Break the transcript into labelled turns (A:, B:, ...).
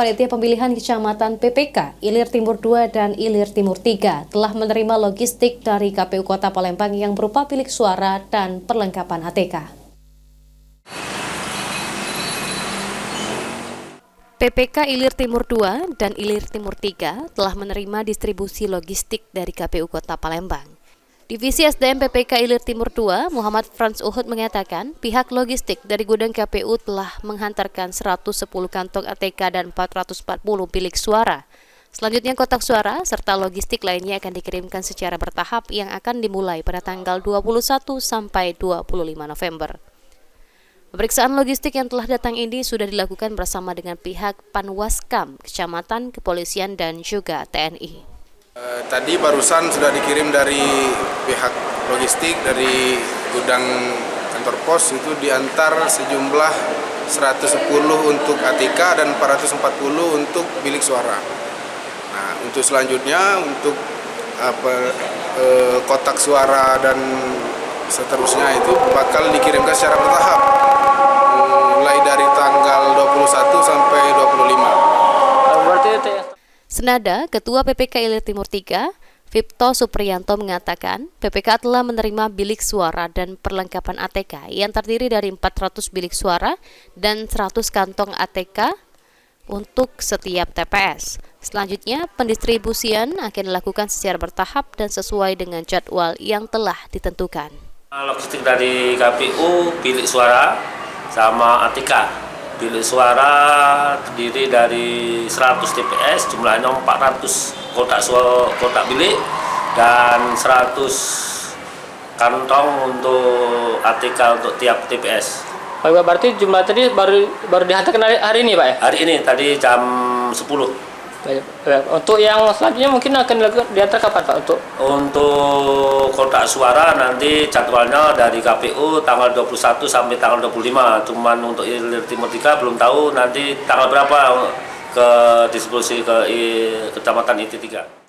A: Panitia Pemilihan Kecamatan PPK Ilir Timur 2 dan Ilir Timur 3 telah menerima logistik dari KPU Kota Palembang yang berupa bilik suara dan perlengkapan ATK. PPK Ilir Timur 2 dan Ilir Timur 3 telah menerima distribusi logistik dari KPU Kota Palembang. Divisi SDM PPK Ilir Timur 2, Muhammad Frans Uhud mengatakan pihak logistik dari gudang KPU telah menghantarkan 110 kantong ATK dan 440 bilik suara. Selanjutnya kotak suara serta logistik lainnya akan dikirimkan secara bertahap yang akan dimulai pada tanggal 21 sampai 25 November. Pemeriksaan logistik yang telah datang ini sudah dilakukan bersama dengan pihak Panwaskam, Kecamatan, Kepolisian, dan juga TNI.
B: Tadi barusan sudah dikirim dari pihak logistik dari gudang kantor pos, itu diantar sejumlah 110 untuk ATK dan 440 untuk bilik suara. Nah, untuk selanjutnya untuk kotak suara dan seterusnya itu bakal dikirimkan secara bertahap mulai dari tanggal 21 sampai 25.
A: Senada, Ketua PPK Ilir Timur 3, Vipto Supriyanto mengatakan PPK telah menerima bilik suara dan perlengkapan ATK yang terdiri dari 400 bilik suara dan 100 kantong ATK untuk setiap TPS. Selanjutnya, pendistribusian akan dilakukan secara bertahap dan sesuai dengan jadwal yang telah ditentukan.
C: Logistik dari KPU, bilik suara sama ATK. Bilik suara terdiri dari 100 TPS, jumlahnya 400 kotak bilik dan 100 kantong untuk ATK untuk tiap TPS.
D: Pak, berarti jumlah tadi baru dihantarkan hari ini, Pak ya?
C: Hari ini tadi jam 10.
D: Untuk yang selanjutnya mungkin akan diantar kapan, Pak?
C: Untuk kotak suara nanti jadwalnya dari KPU tanggal 21 sampai tanggal 25. Cuman untuk Ilir Timur 3 belum tahu nanti tanggal berapa ke distribusi ke Kecamatan IT 3.